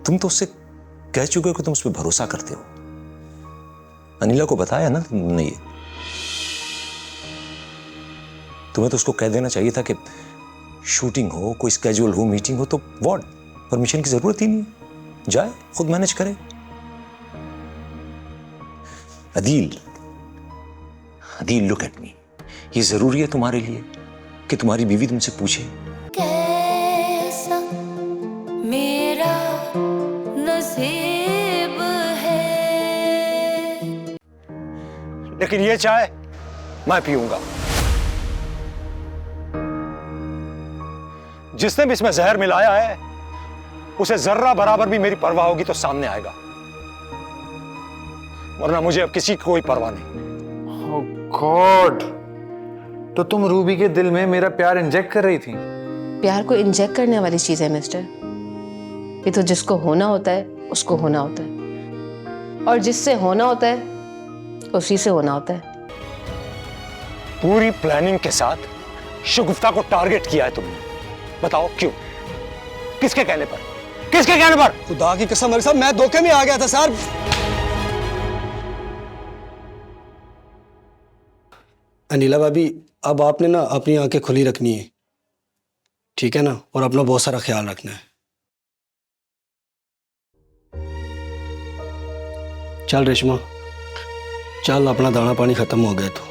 तुम तो उससे कह चुके हो कि तुम उस पर भरोसा करते हो। अनिला को बताया ना तुमने ये। तुम्हें तो उसको कह देना चाहिए था कि शूटिंग हो, कोई स्केड्यूल हो, मीटिंग हो तो व्हाट, परमिशन की जरूरत ही नहीं है, जाए खुद मैनेज करे। Adeel, Adeel look at me, ये जरूरी है तुम्हारे लिए कि तुम्हारी बीवी तुमसे पूछे कैसा मेरा नसीब है। लेकिन ये चाय मैं पीऊंगा। जिसने भी इसमें जहर मिलाया है उसे जर्रा बराबर भी मेरी परवाह होगी तो सामने आएगा, वरना मुझे अब किसी की कोई परवाह नहीं। ओह गॉड, तो तुम रूबी के दिल में मेरा प्यार इंजेक्ट कर रही थी? प्यार को इंजेक्ट करने वाली चीज है मिस्टर। ये तो जिसको होना होता है उसको होना होता है, और जिससे होना होता है उसी से होना होता है। पूरी प्लानिंग के साथ शगुफ्ता को टारगेट किया है तुमने, बताओ क्यों? किसके कहने पर? किसके कहने पर? खुदा की कसम मेरे साहब, मैं धोखे में आ गया था सर। अनिला भाभी, अब आपने ना अपनी आंखें खुली रखनी है, ठीक है ना, और अपना बहुत सारा ख्याल रखना है। चल रेशमा चल, अपना दाना पानी खत्म हो गया तो।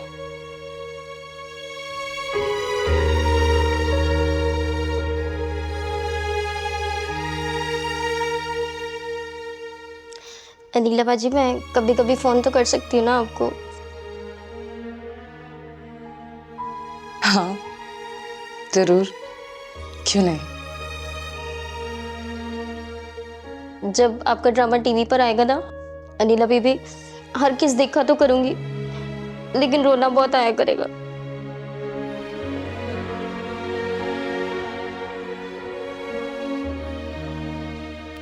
अनिला बाजी, मैं कभी कभी फोन तो कर सकती हूँ ना आपको? हाँ जरूर, क्यों नहीं। जब आपका ड्रामा टीवी पर आएगा ना अनिला बीबी, हर किस देखा तो करूंगी, लेकिन रोना बहुत आया करेगा।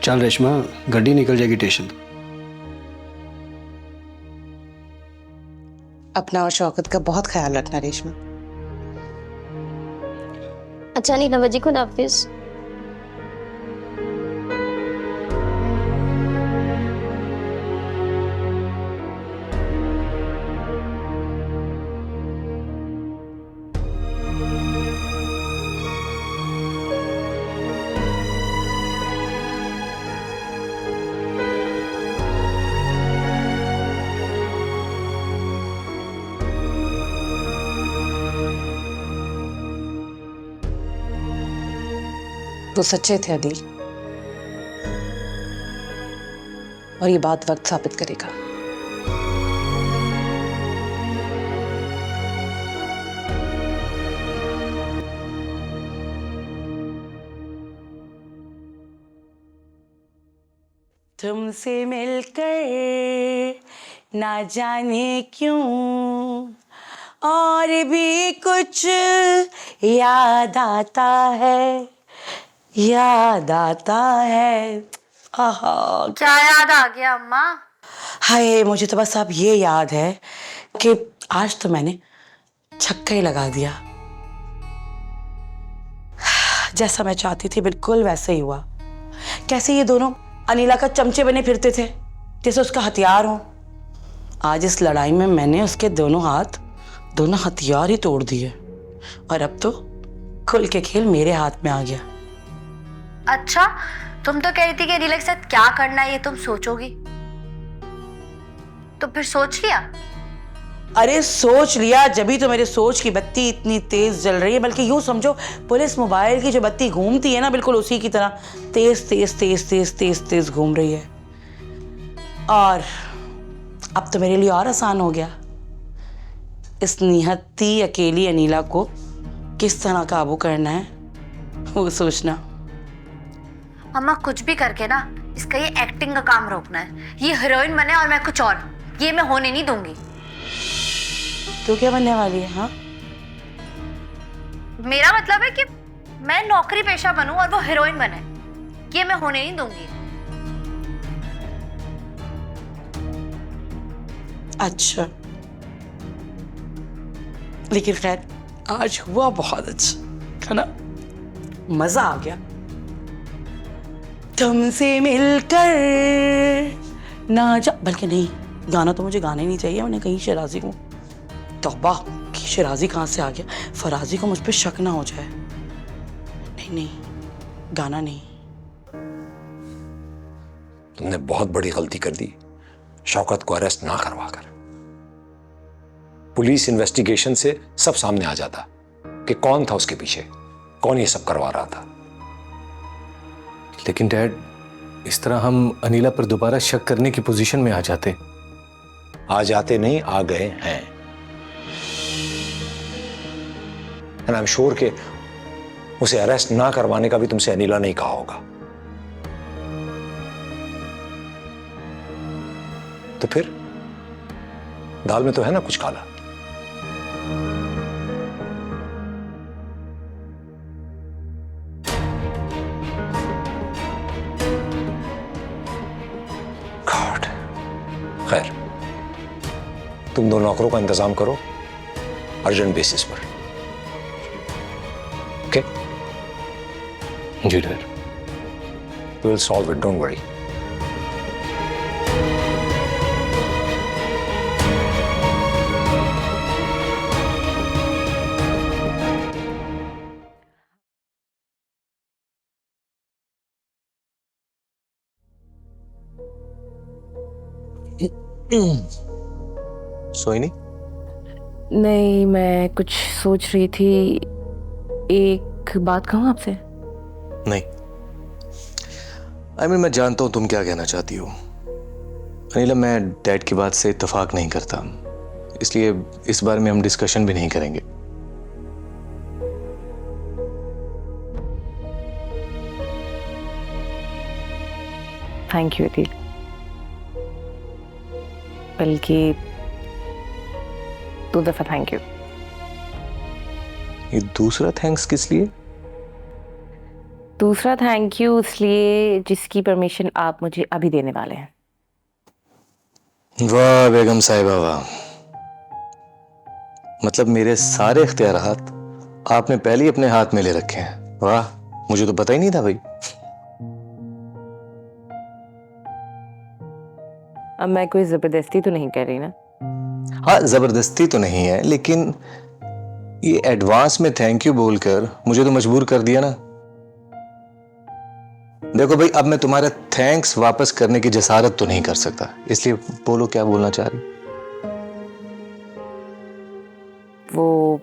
चल रेशमा, गड्डी निकल जाएगी स्टेशन। अपना और शौकत का बहुत ख्याल रखना रेशमा। अच्छा अनिला बाजी, खुद हाफिज। वो सच्चे थे अदील, और ये बात वक्त साबित करेगा। तुमसे मिलकर ना जाने क्यों और भी कुछ याद आता है, याद आता है। आहा, क्या याद आ गया अम्मा? हाय, मुझे तो बस अब ये याद है कि आज तो मैंने छक्का ही लगा दिया। जैसा मैं चाहती थी बिल्कुल वैसे ही हुआ। कैसे ये दोनों अनिला का चमचे बने फिरते थे, जैसे उसका हथियार हो। आज इस लड़ाई में मैंने उसके दोनों हाथ, दोनों हथियार ही तोड़ दिए, और अब तो खुल के खेल मेरे हाथ में आ गया। अच्छा, तुम तो कह रही थी कि अनिला के साथ क्या करना है ये तुम सोचोगी, तो फिर सोच लिया? अरे सोच लिया, जभी तो मेरे सोच की बत्ती इतनी तेज जल रही है। बल्कि यूं समझो, पुलिस मोबाइल की जो बत्ती घूमती है ना, बिल्कुल उसी की तरह तेज तेज तेज तेज तेज तेज घूम रही है। और अब तो मेरे लिए और आसान हो गया, इस निहत्ती अकेली अनिला को किस तरह काबू करना है वो सोचना। अम्मा, कुछ भी करके ना इसका ये एक्टिंग का काम रोकना है। ये हीरोइन बने और मैं कुछ और, ये मैं होने नहीं दूंगी। तो क्या बनने वाली है? हाँ, मेरा मतलब है कि मैं नौकरी पेशा बनूं और वो हीरोइन बने, ये मैं होने नहीं दूंगी। अच्छा, लेकिन खैर आज हुआ बहुत अच्छा है ना, मजा आ गया। तुमसे मिलकर ना जा, बल्कि नहीं, गाना तो मुझे गाना ही नहीं चाहिए। मैंने कहीं शराजी को, तौबा कि शराजी कहाँ से आ गया, फराजी को मुझ पर शक ना हो जाए। नहीं नहीं, गाना नहीं। तुमने बहुत बड़ी गलती कर दी शौकत को अरेस्ट ना करवाकर। पुलिस इन्वेस्टिगेशन से सब सामने आ जाता कि कौन था उसके पीछे, कौन ये सब करवा रहा था। लेकिन डैड, इस तरह हम अनीला पर दोबारा शक करने की पोजीशन में आ जाते। आ जाते नहीं, आ गए हैं। एंड आई एम श्योर कि उसे अरेस्ट ना करवाने का भी तुमसे अनीला नहीं कहा होगा। तो फिर दाल में तो है ना कुछ काला। गॉड, खैर, तुम दो नौकरों का इंतजाम करो अर्जेंट बेसिस पर। ओके? जी dad. We will solve it, don't worry. सोई नहीं? नहीं, मैं कुछ सोच रही थी। एक बात कहूँ आपसे? नहीं। मैं जानता हूं तुम क्या कहना चाहती हो। अनीला, मैं डैड की बात से इत्तेफाक नहीं करता, इसलिए इस बारे में हम डिस्कशन भी नहीं करेंगे। थैंक यू अदील, बल्कि 2 दफा थैंक यू। ये दूसरा थैंक्स किस लिए? दूसरा थैंक यू इसलिए जिसकी परमिशन आप मुझे अभी देने वाले हैं। वाह बेगम साहिबा वाह, मतलब मेरे सारे इख्तियारात आपने पहले ही अपने हाथ में ले रखे हैं। वाह, मुझे तो पता ही नहीं था भाई। अब मैं कोई जबरदस्ती तो नहीं कर रही ना? हाँ, जबरदस्ती तो नहीं है, लेकिन ये एडवांस में थैंक यू बोलकर मुझे तो मजबूर कर दिया ना। देखो भाई, अब मैं तुम्हारा थैंक्स वापस करने की जसारत तो नहीं कर सकता, इसलिए बोलो क्या बोलना चाह रही। वो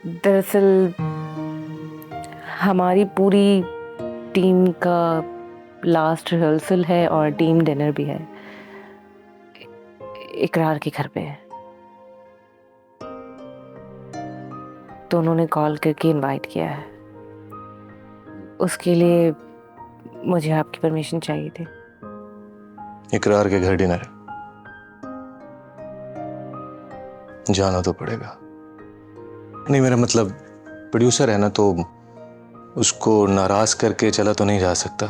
दरअसल हमारी पूरी टीम का लास्ट रिहर्सल है और टीम डिनर भी है, इकरार के घर पे है। तो उन्होंने कॉल करके इनवाइट किया है। उसके लिए मुझे आपकी परमिशन चाहिए थी। इकरार के घर डिनर जाना तो पड़ेगा। नहीं, मेरा मतलब प्रोड्यूसर है ना, तो उसको नाराज करके चला तो नहीं जा सकता।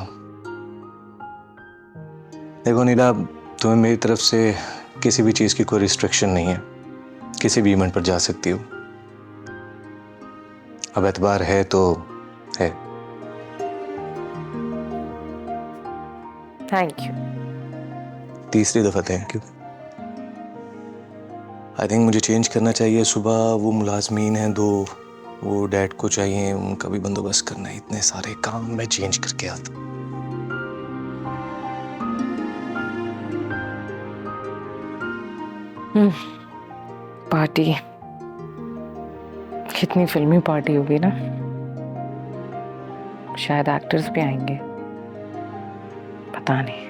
देखो नीला, तुम्हें मेरी तरफ से किसी भी चीज की कोई रिस्ट्रिक्शन नहीं है, किसी भी इवेंट पर जा सकती हो। अब एतबार है तो है। Thank you. तीसरी दफा थैंक यू। आई थिंक मुझे चेंज करना चाहिए। सुबह वो मुलाजमीन हैं 2, वो डैड को चाहिए, उनका भी बंदोबस्त करना है। इतने सारे काम मैं चेंज करके आता। पार्टी कितनी फिल्मी पार्टी होगी ना। शायद एक्टर्स भी आएंगे, पता नहीं।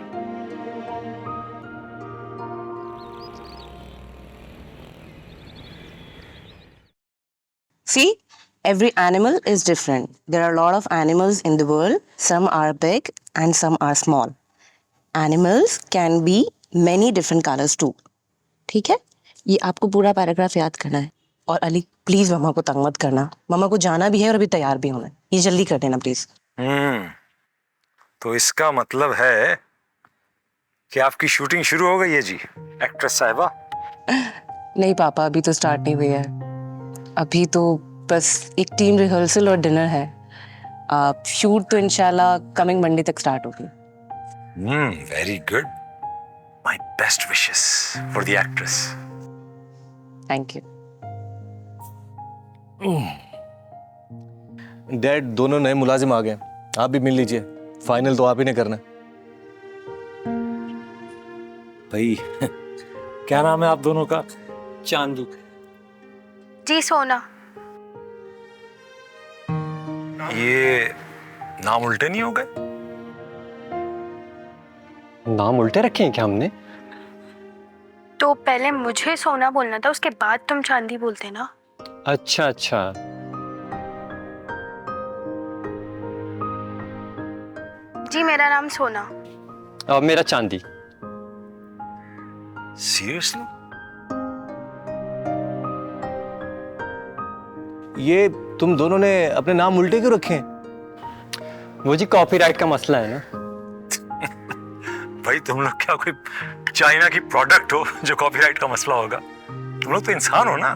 See, every animal is different. There are a lot of animals in the world. Some are big and some are small. Animals can be many different colors too. ठीक है? ये आपको पूरा पैराग्राफ याद करना है। और अली, प्लीज मम्मा को तंग मत करना। मम्मा को जाना भी है और अभी तैयार भी होना है। ये जल्दी कर देना प्लीज। तो इसका मतलब है कि आपकी शूटिंग शुरू हो गई है जी, एक्ट्रेस साहिबा। नहीं पापा, अभी तो स्टार्ट नहीं हुई है। अभी तो बस एक टीम रिहर्सल और डिनर है। शूट तो इंशाल्लाह कमिंग मंडे तक स्टार्ट होगी। Very good. My best wishes for the actress. Thank you. Dad, दोनों नए मुलाजिम आ गए, आप भी मिल लीजिए। फाइनल तो आप ही ने करना है। भाई क्या नाम है आप दोनों का? चांदी। जी सोना। ये नाम उल्टे नहीं हो गए? नाम उल्टे रखे हैं क्या हमने? तो पहले मुझे सोना बोलना था, उसके बाद तुम चांदी बोलते ना। अच्छा अच्छा। जी मेरा नाम सोना। और मेरा चांदी। सीरियसली? ये तुम दोनों ने अपने नाम उल्टे क्यों रखे हैं? वो जी कॉपीराइट का मसला है ना। भाई तुम लोग क्या कोई चाइना की प्रोडक्ट हो जो कॉपीराइट का मसला होगा? तुम लोग तो इंसान हो ना।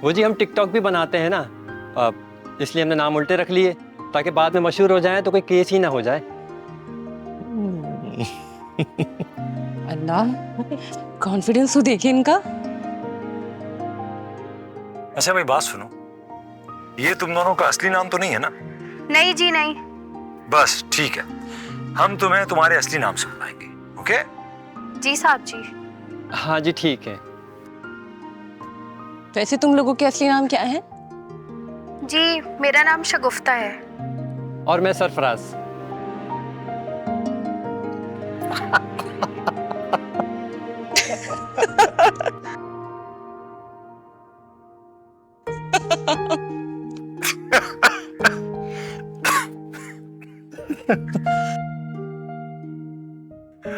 वो जी हम टिकटॉक भी बनाते हैं ना, इसलिए हमने नाम उल्टे रख लिए ताकि बाद में मशहूर हो जाए तो कोई केस ही ना हो जाए। अल्लाह, कॉन्फिडेंस तो देखिए इनका। अच्छा भाई बात सुनो, ये तुम दोनों का असली नाम तो नहीं है ना? नहीं जी नहीं। बस ठीक है, हम तुम्हें तुम्हारे असली नाम से बुलाएंगे। ओके? जी साहब जी। हाँ जी ठीक है। वैसे तुम लोगों के असली नाम क्या है? जी मेरा नाम शगुफ्ता है। और मैं सरफराज।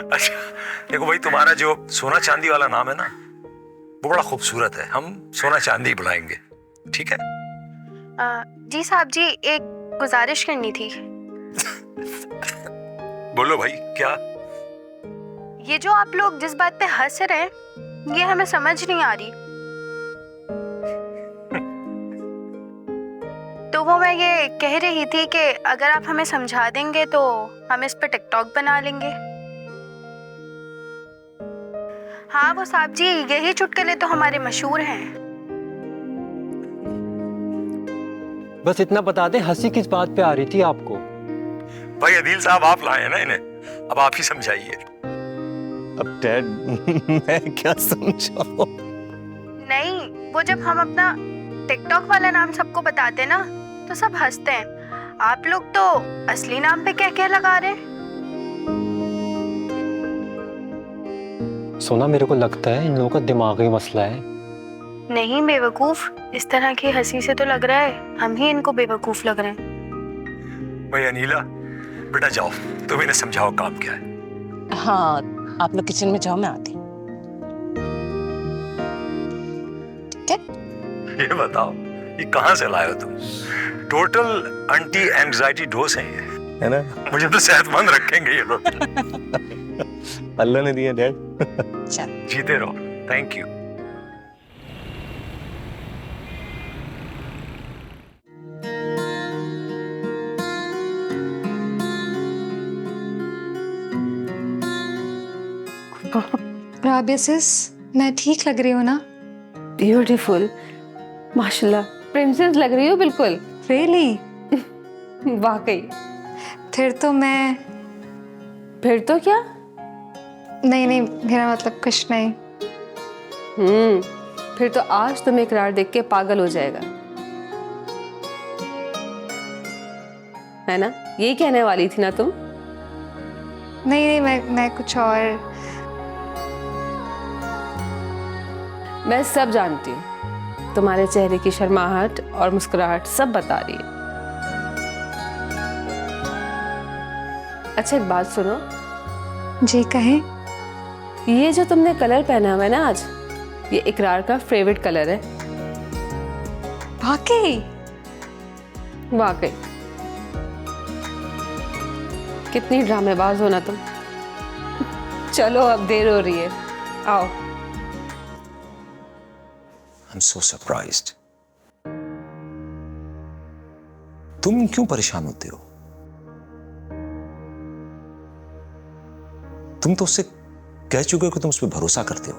अच्छा देखो भाई, तुम्हारा जो सोना चांदी वाला नाम है ना, वो बड़ा खूबसूरत है। हम सोना चांदी बुलाएंगे, ठीक है? जी साहब जी, एक गुजारिश करनी थी। बोलो भाई, क्या? ये जो आप लोग जिस बात पे हंस रहे हैं, ये हमें समझ नहीं आ रही। तो वो मैं ये कह रही थी कि अगर आप हमें समझा देंगे तो हम इस पे टिकटॉक बना लेंगे। हाँ वो साहब जी, यही चुटकुले तो हमारे मशहूर हैं। बस इतना बता दें, हंसी किस बात पे आ रही थी आपको? भाई अदील साहब आप लाए हैं ना इन्हें, अब आप ही समझाइए। अब डैड मैं क्या समझाऊं? नहीं, वो जब हम अपना टिकटॉक वाला नाम सबको बताते ना तो सब हंसते हैं। आप लोग तो असली नाम पे क्या क्या लगा रहे हैं। सोना मेरे को लगता है इन लोगों का दिमागी मसला है। नहीं बेवकूफ, इस तरह की हंसी से तो लग रहा है हम ही इनको बेवकूफ लग रहे हैं। भाई अनीला बेटा जाओ, तुम इन्हें समझाओ काम क्या है। हाँ आप लोग किचन में जाओ, मैं आती हूँ। ठीक है? ये बताओ, ये कहाँ से लाए हो तुम? टोटल एंटी एंजाइटी डोज है ये, है ना? मुझे तो सेहतमंद रखेंगे ये लोग। अल्लाह ने दिया डैड। चल जीते रहो। Thank you. राबिया सिस, मैं ठीक लग रही हूँ ना? ब्यूटीफुल, माशाल्लाह, प्रिंसेस लग रही हो बिल्कुल। रियली? वाकई। फिर तो मैं... फिर तो क्या? नहीं नहीं, मेरा मतलब कुछ नहीं। फिर तो आज तुम्हें इकरार देख के पागल हो जाएगा, है ना? यही कहने वाली थी ना तुम? नहीं नहीं, मैं कुछ और... मैं सब जानती हूँ, तुम्हारे चेहरे की शर्माहट और मुस्कुराहट सब बता रही है। अच्छा एक बात सुनो। जी कहें। ये जो तुमने कलर पहना हुआ है ना आज, ये इकरार का फेवरेट कलर है। वाकई? वाकई। कितनी ड्रामेबाज हो ना तुम। चलो अब देर हो रही है, आओ। I'm so surprised. तुम क्यों परेशान होते हो? तुम तो उससे कह चुके हो कि तुम उस पर भरोसा करते हो।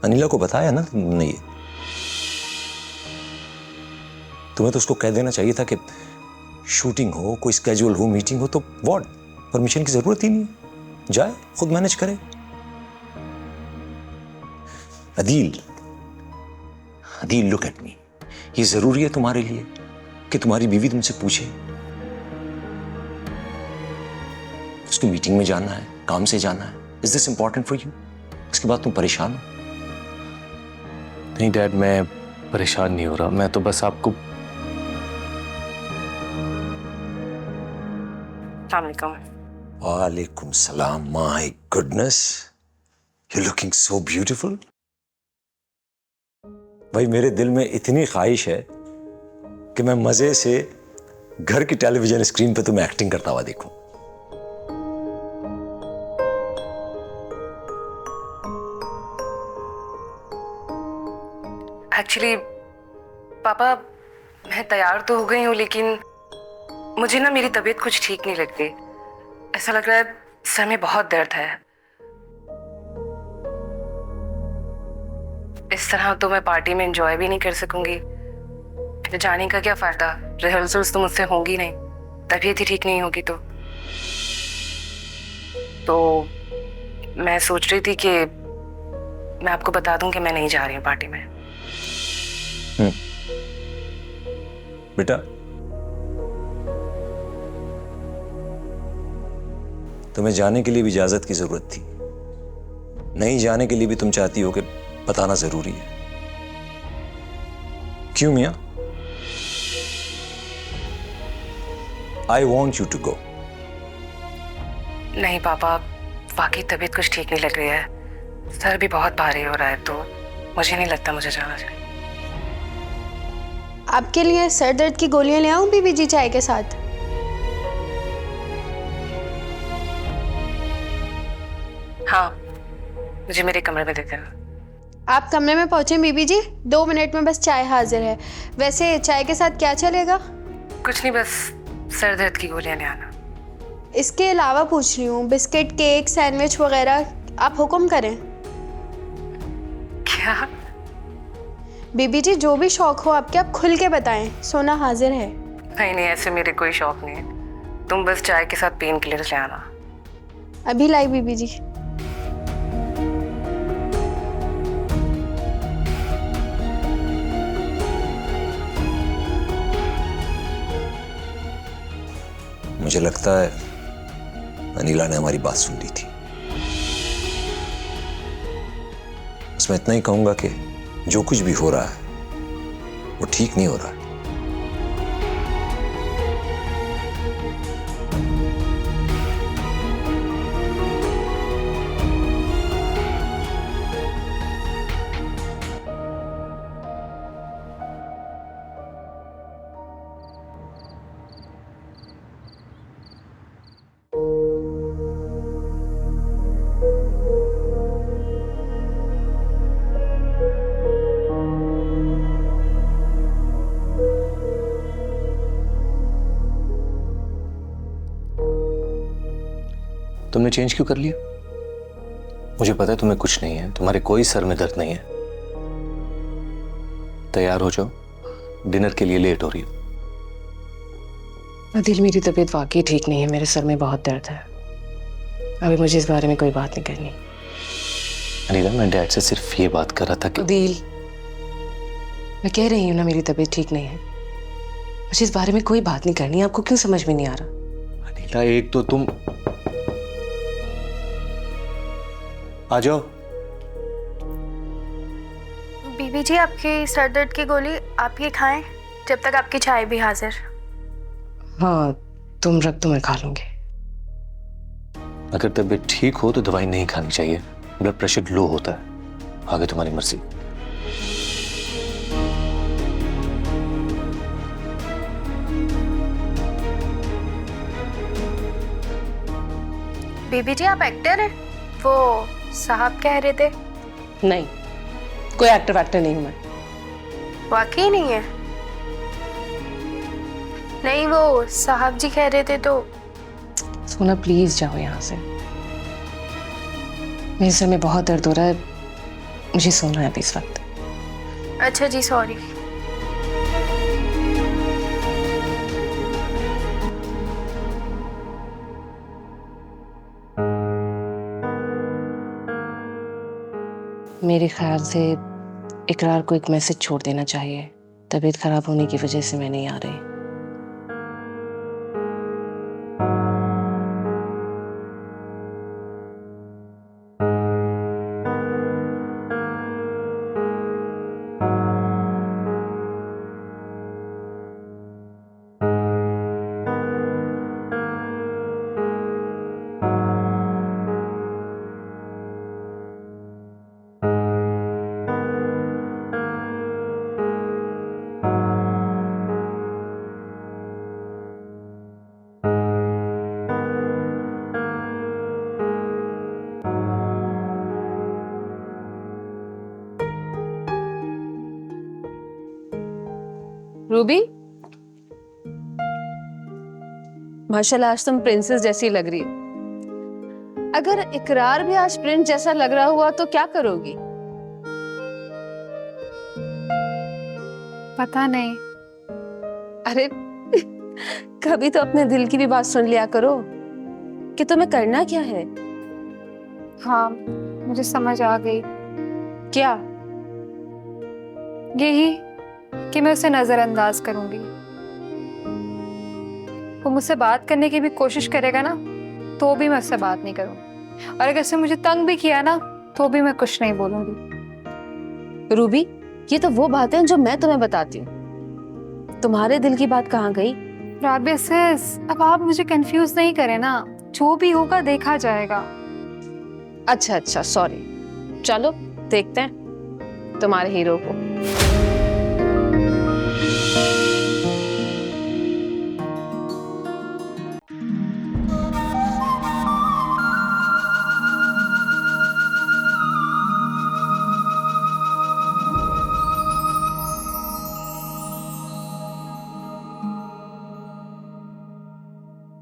अनिला को बताया ना तुमने ये। तुम्हें तो उसको कह देना चाहिए था कि शूटिंग हो, कोई स्केड्यूल हो, मीटिंग हो, तो व्हाट, परमिशन की जरूरत ही नहीं, जाए खुद मैनेज करे। Adeel, Adeel look at me, ये जरूरी है तुम्हारे लिए कि तुम्हारी बीवी तुमसे पूछे? उसको मीटिंग में जाना है, काम से जाना है, is this important for you? उसके बाद तुम परेशान हो? नहीं डैड, मैं परेशान नहीं हो रहा, मैं तो बस आपको। वालेकुम सलाम। My goodness, you looking so beautiful. भाई मेरे दिल में इतनी ख्वाहिश है कि मैं मजे से घर की टेलीविजन स्क्रीन पे तुम्हें एक्टिंग करता हुआ देखूं। एक्चुअली पापा, मैं तैयार तो हो गई हूँ, लेकिन मुझे ना मेरी तबीयत कुछ ठीक नहीं लगती। ऐसा लग रहा है सर में बहुत दर्द है। इस तरह तो मैं पार्टी में एंजॉय भी नहीं कर सकूंगी। फिर जाने का क्या फायदा, रिहर्सल्स तो मुझसे होंगी नहीं, तबीयत ही ठीक नहीं होगी तो मैं सोच रही थी कि मैं आपको बता दूं कि मैं नहीं जा रही हूँ पार्टी में। बेटा, तुम्हें जाने के लिए भी इजाजत की जरूरत थी, नहीं जाने के लिए भी तुम चाहती हो कि बताना जरूरी है। क्यों मियां? I want you to go. नहीं पापा, वाकई तबीयत कुछ ठीक नहीं लग रही है, सर भी बहुत भारी हो रहा है, तो मुझे नहीं लगता मुझे जाना चाहिए। आपके लिए सर दर्द की गोलियां ले आऊं बीबी जी चाय के साथ? हाँ, मुझे मेरे कमरे में दे देना। आप कमरे में पहुंचे बीबी जी, 2 मिनट में बस चाय हाजिर है। वैसे चाय के साथ क्या चलेगा? कुछ नहीं, बस सर दर्द की गोलियां ले आना। इसके अलावा पूछ रही हूँ, बिस्किट, केक, सैंडविच वगैरह आप हुक्म करें। क्या? बीबी जी जो भी शौक हो आपके, आप खुल के बताएं, सोना हाजिर है। नहीं नहीं, ऐसे मेरे कोई शौक नहीं है, तुम बस चाय के साथ पेन किलर ले आना। अभी लाई बीबी जी। मुझे लगता है अनिला ने हमारी बात सुन ली थी। बस मैं इतना ही कहूंगा कि जो कुछ भी हो रहा है वो ठीक नहीं हो रहा है। तुमने चेंज क्यों कर लिया? मुझे पता है तुम्हें कुछ नहीं है, तुम्हारे कोई सर में दर्द नहीं है। तैयार हो जाओ, डिनर के लिए लेट हो रही हो। अदिल, मेरी तबीयत वाकई ठीक नहीं है, मेरे सर में बहुत दर्द है। अभी मुझे इस बारे में कोई बात नहीं करनी। अनिला, मैं डैड से सिर्फ ये बात कर रहा था कि अदिल, मैं कह रही हूँ ना मेरी तबीयत ठीक नहीं है, मुझे इस बारे में कोई बात नहीं करनी। आपको क्यों समझ में नहीं आ रहा? अनिला, एक तो तुम आ जाओ। बीबी जी आपकी सर दर्द की गोली आप ही खाएं, जब तक आपकी चाय भी हाजिर। हाँ, तुम रख दो, मैं खा लूंगी। अगर तबीयत ठीक हो तो दवाई नहीं खानी चाहिए, ब्लड प्रेशर लो होता है। आगे तुम्हारी मर्जी। बीबी जी आप एक्टर हैं? वो साहब कह रहे थे। नहीं, कोई एक्टर वैक्टर नहीं हूं मैं। वाकई नहीं है? नहीं, वो साहब जी कह रहे थे तो। सोना प्लीज जाओ यहाँ से, मेरे सर में बहुत दर्द हो रहा है, मुझे सोना है अभी इस वक्त। अच्छा जी, सॉरी। मेरे ख्याल से इकरार को एक मैसेज छोड़ देना चाहिए, तबीयत खराब होने की वजह से मैं नहीं आ रही। रूबी, माशाल्लाह आज तुम प्रिंसेस जैसी लग रही है। अगर इकरार भी आज प्रिंस जैसा लग रहा हुआ तो क्या करोगी? पता नहीं। अरे कभी तो अपने दिल की भी बात सुन लिया करो कि तुम्हें करना क्या है। हाँ, मुझे समझ आ गई। क्या? यही कि मैं उसे नजरअंदाज करूंगी। वो मुझसे बात करने की भी कोशिश करेगा ना, तो भी मैं उससे बात नहीं करूंगी। और अगर उसने मुझे तंग भी किया ना, तो भी मैं कुछ नहीं बोलूंगी। रूबी, ये तो वो बातें हैं जो मैं तुम्हें बताती हूँ। तुम्हारे दिल की बात कहाँ गई? राबिया सिस, अब आप मुझे कंफ्यूज नहीं करें ना, जो भी होगा देखा जाएगा। अच्छा, सॉरी। चलो देखते हैं तुम्हारे हीरो को।